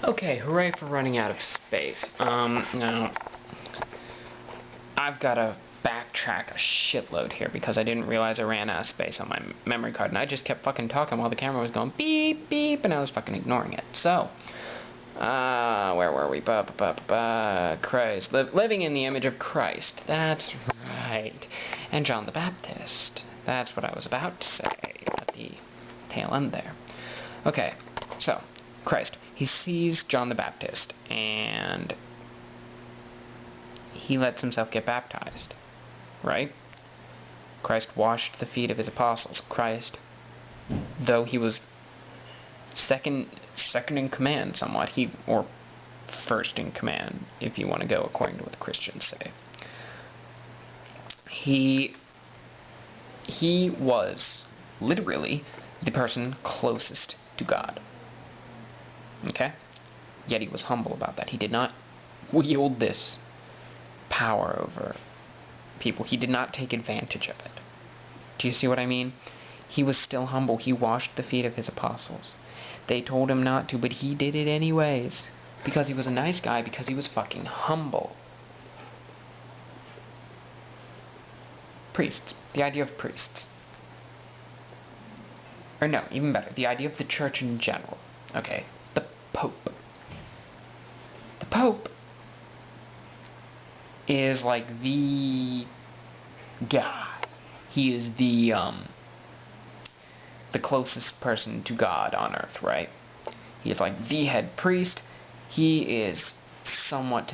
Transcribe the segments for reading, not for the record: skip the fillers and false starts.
Okay, hooray for running out of space. Now, I've got to backtrack a shitload here because I didn't realize I ran out of space on my memory card, and I just kept fucking talking while the camera was going beep, beep, and I was fucking ignoring it. So, where were we? Christ. Living in the image of Christ. That's right. And John the Baptist. That's what I was about to say at the tail end there. Okay, so, Christ. He sees John the Baptist, and he lets himself get baptized, right? Christ washed the feet of his apostles. Christ, though he was second in command somewhat, or first in command, if you want to go according to what the Christians say. He was literally the person closest to God. Okay? Yet he was humble about that. He did not wield this power over people. He did not take advantage of it. Do you see what I mean? He was still humble. He washed the feet of his apostles. They told him not to, but he did it anyways. Because he was a nice guy, because he was fucking humble. Priests. The idea of priests. Or no, even better. The idea of the church in general. Okay? The Pope. The Pope is like the guy. He is the closest person to God on earth, right? He is like the head priest. He is somewhat,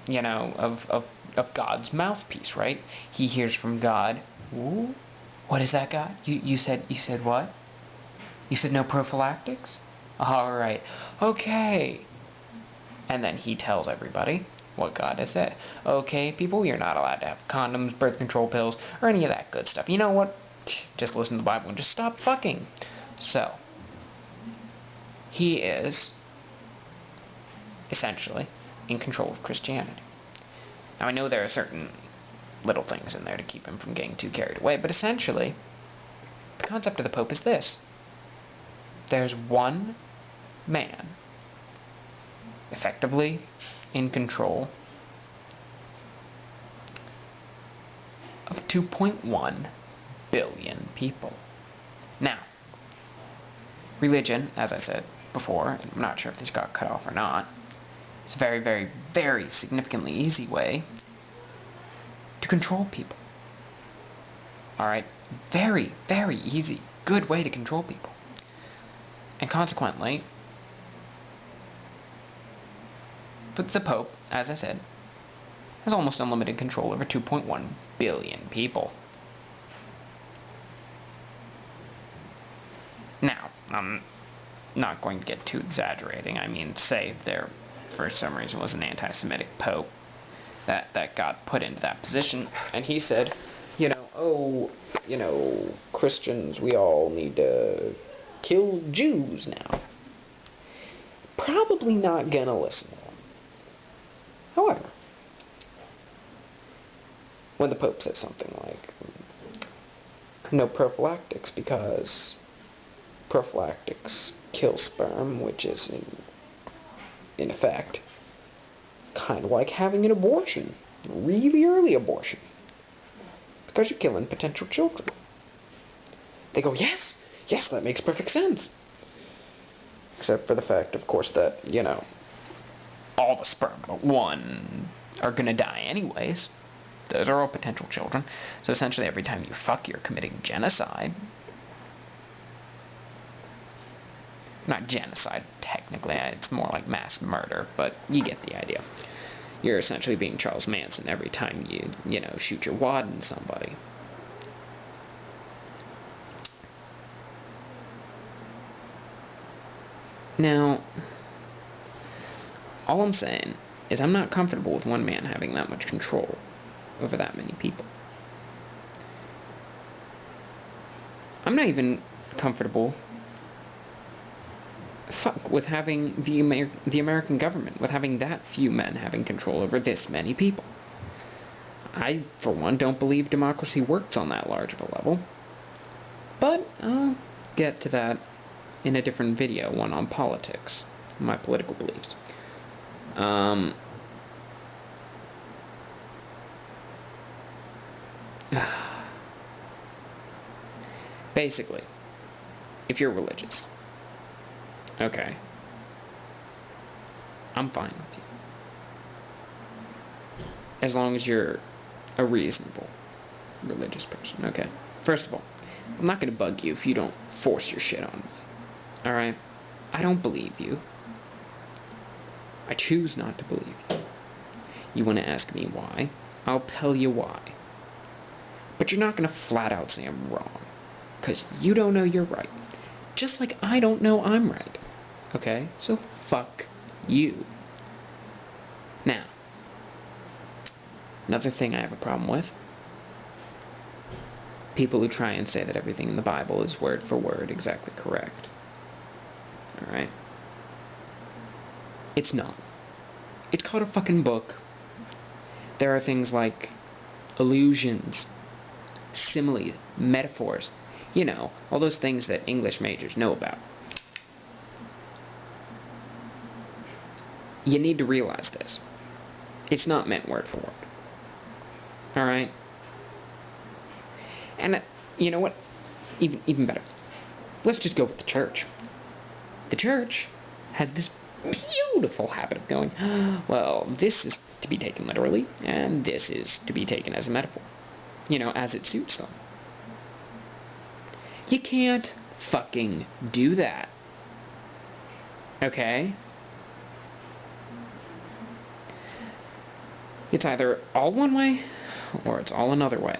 you know, of God's mouthpiece, right? He hears from God. Ooh, what is that, God? You said what? You said no prophylactics? Alright. Okay. And then he tells everybody what God has said. Okay, people, you're not allowed to have condoms, birth control pills, or any of that good stuff. You know what? Just listen to the Bible and just stop fucking. So, he is, essentially, in control of Christianity. Now, I know there are certain little things in there to keep him from getting too carried away, but essentially, the concept of the Pope is this. There's one man effectively in control of 2.1 billion people. Now, religion, as I said before, and I'm not sure if this got cut off or not, it's a very, very, very significantly easy way to control people. Alright? Very, very easy, good way to control people. And consequently, the Pope, as I said, has almost unlimited control over 2.1 billion people. Now, I'm not going to get too exaggerating. I mean, say if there, for some reason, was an anti-Semitic Pope that got put into that position, and he said, Christians, we all need to kill Jews now. Probably not gonna listen to them. However, when the Pope says something like, no prophylactics because prophylactics kill sperm, which is in effect kind of like having an abortion, really early abortion, because you're killing potential children. They go, yes, that makes perfect sense. Except for the fact, of course, that, all the sperm but one are gonna die anyways. Those are all potential children. So essentially every time you fuck, you're committing genocide. Not genocide, technically. It's more like mass murder, but you get the idea. You're essentially being Charles Manson every time you shoot your wad in somebody. Now, all I'm saying is I'm not comfortable with one man having that much control over that many people. I'm not even comfortable with having the American government, with having that few men having control over this many people. I, for one, don't believe democracy works on that large of a level. But I'll get to that in a different video, one on politics, my political beliefs. Basically, if you're religious, okay, I'm fine with you. As long as you're a reasonable religious person, okay? First of all, I'm not gonna bug you if you don't force your shit on me, alright? I don't believe you. I choose not to believe you. You wanna ask me why? I'll tell you why. But you're not gonna flat out say I'm wrong. 'Cause you don't know you're right. Just like I don't know I'm right. Okay? So fuck you. Now, another thing I have a problem with. People who try and say that everything in the Bible is word for word exactly correct. Alright? It's not. It's called a fucking book. There are things like allusions, similes, metaphors. You know, all those things that English majors know about. You need to realize this. It's not meant word for word. Alright? And, you know what? Even better. Let's just go with the church. The church has this beautiful habit of going, well, this is to be taken literally, and this is to be taken as a metaphor. You know, as it suits them. You can't fucking do that. Okay? It's either all one way, or it's all another way.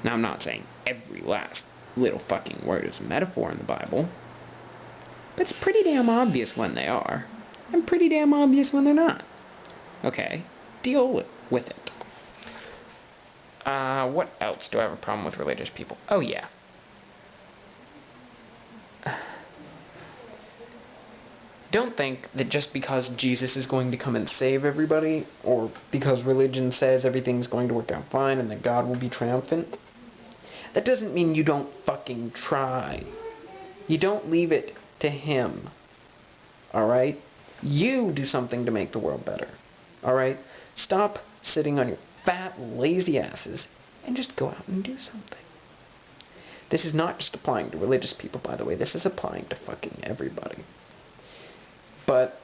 Now, I'm not saying every last little fucking word is a metaphor in the Bible, but it's pretty damn obvious when they are, and pretty damn obvious when they're not. Okay? Deal with it. What else do I have a problem with religious people? Oh, yeah. Don't think that just because Jesus is going to come and save everybody, or because religion says everything's going to work out fine and that God will be triumphant, that doesn't mean you don't fucking try. You don't leave it to him. Alright? You do something to make the world better. Alright? Stop sitting on your fat, lazy asses and just go out and do something. This is not just applying to religious people, by the way. This is applying to fucking everybody. But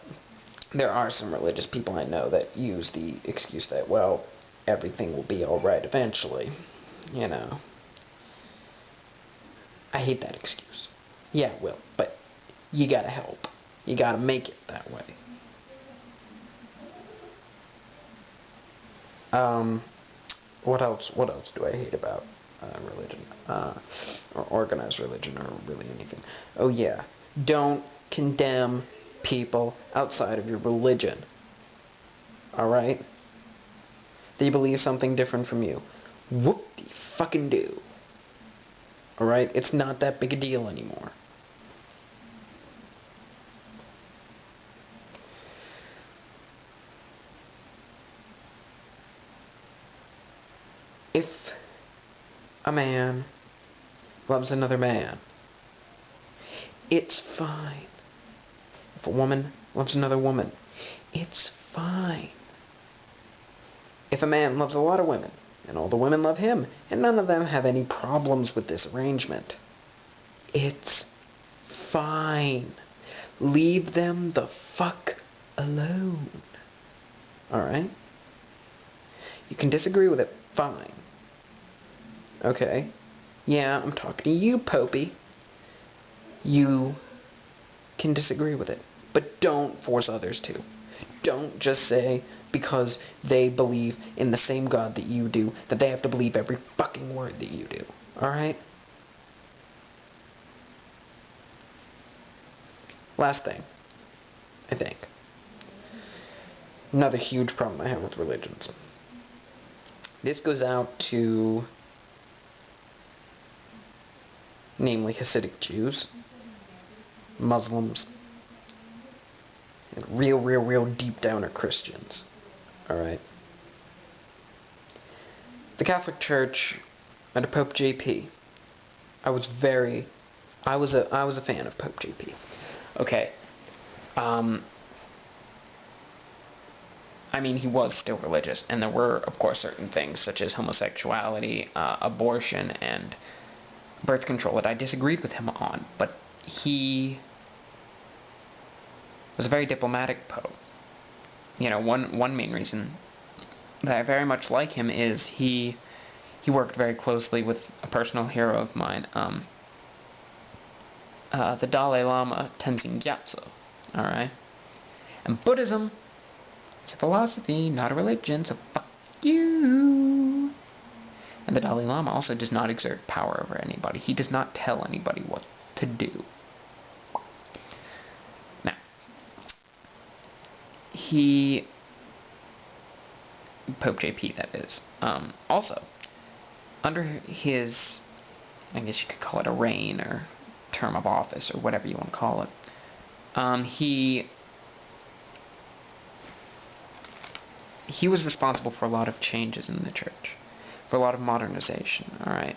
there are some religious people I know that use the excuse that, well, everything will be alright eventually. You know. I hate that excuse. Yeah, it will, but you gotta help. You gotta make it that way. What else do I hate about religion? Or organized religion, or really anything. Oh yeah, don't condemn people outside of your religion. Alright? They believe something different from you. Whoop-de-fucking-do. Alright? It's not that big a deal anymore. If a man loves another man, it's fine. If a woman loves another woman, it's fine. If a man loves a lot of women, and all the women love him, and none of them have any problems with this arrangement, it's fine. Leave them the fuck alone. Alright? You can disagree with it, fine. Okay? Yeah, I'm talking to you, Popey. You can disagree with it, but don't force others to. Don't just say, because they believe in the same God that you do, that they have to believe every fucking word that you do. Alright? Last thing, I think. Another huge problem I have with religions. This goes out to, namely Hasidic Jews, Muslims, and real deep downer Christians. Alright? The Catholic Church, under Pope JP, I was very, I was a fan of Pope JP. Okay. I mean, he was still religious, and there were, of course, certain things, such as homosexuality, abortion, and birth control that I disagreed with him on, but he was a very diplomatic pope. You know, one main reason that I very much like him is he worked very closely with a personal hero of mine, the Dalai Lama Tenzin Gyatso, alright? And Buddhism is a philosophy, not a religion, so fuck you! And the Dalai Lama also does not exert power over anybody. He does not tell anybody what to do. Now, Pope JP, that is, also, under his, I guess you could call it a reign, or term of office, or whatever you want to call it, he was responsible for a lot of changes in the church, for a lot of modernization, alright?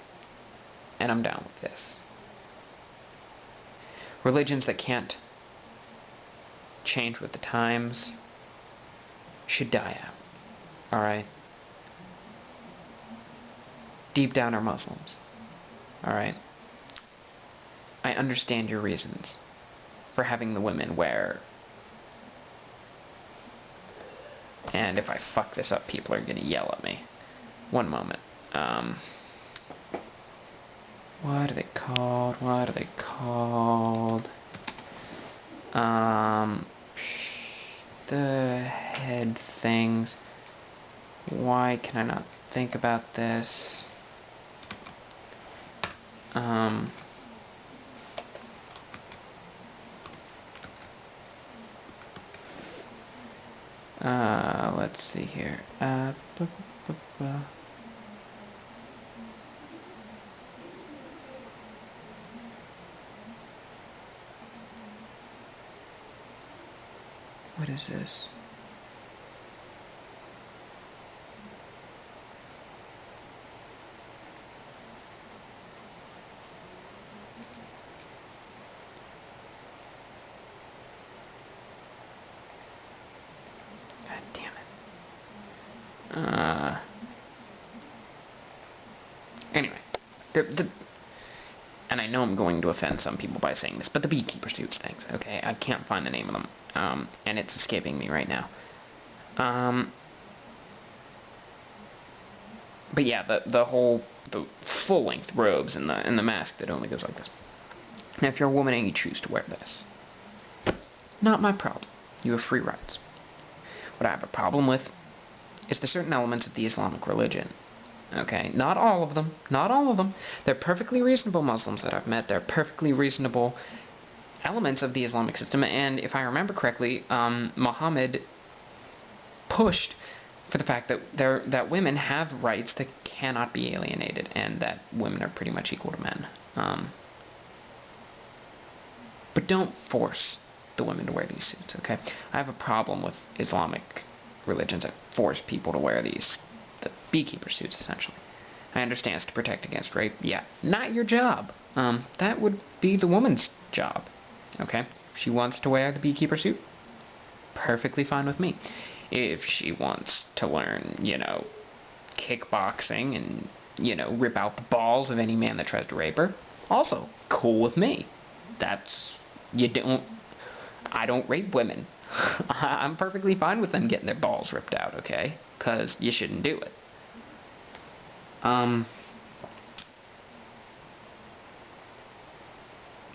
And I'm down with this. Religions that can't change with the times should die out, alright? Deep down are Muslims, alright? I understand your reasons for having the women wear, and if I fuck this up, people are gonna yell at me. One moment. What are they called? What are they called? The head things. Why can I not think about this? Let's see here. What is this? God damn it. Anyway, and I know I'm going to offend some people by saying this, but the beekeeper suits things, okay? I can't find the name of them, and it's escaping me right now. But yeah, the full-length robes and the mask that only goes like this. Now, if you're a woman and you choose to wear this, not my problem. You have free rights. What I have a problem with is the certain elements of the Islamic religion. Okay, not all of them. Not all of them. They're perfectly reasonable Muslims that I've met. They're perfectly reasonable elements of the Islamic system. And if I remember correctly, Muhammad pushed for the fact that women have rights that cannot be alienated, and that women are pretty much equal to men. But don't force the women to wear these suits, okay? I have a problem with Islamic religions that force people to wear the beekeeper suits, essentially. I understand it's to protect against rape. Yeah, not your job. That would be the woman's job, okay? If she wants to wear the beekeeper suit, perfectly fine with me. If she wants to learn, kickboxing and, rip out the balls of any man that tries to rape her, also cool with me. I don't rape women. I'm perfectly fine with them getting their balls ripped out, okay? Because you shouldn't do it.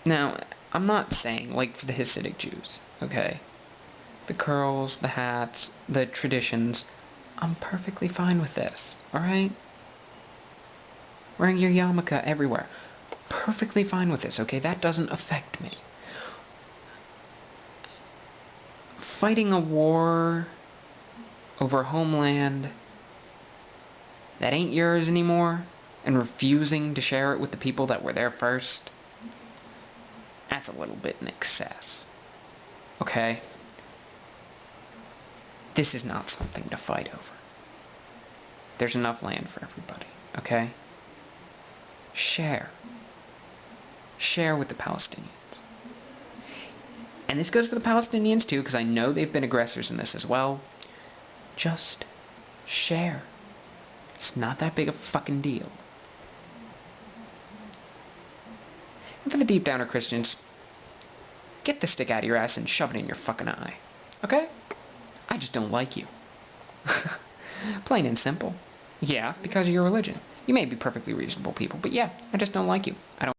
Now, I'm not saying, like, for the Hasidic Jews, okay? The curls, the hats, the traditions, I'm perfectly fine with this, alright? Wearing your yarmulke everywhere, perfectly fine with this, okay? That doesn't affect me. Fighting a war over a homeland that ain't yours anymore, and refusing to share it with the people that were there first, that's a little bit in excess. Okay? This is not something to fight over. There's enough land for everybody, okay? Share. share with the Palestinians. And this goes for the Palestinians too, because I know they've been aggressors in this as well. Just share. It's not that big a fucking deal. And for the deep downer Christians, get the stick out of your ass and shove it in your fucking eye. Okay? I just don't like you. Plain and simple. Yeah, because of your religion. You may be perfectly reasonable people, but yeah, I just don't like you. I don't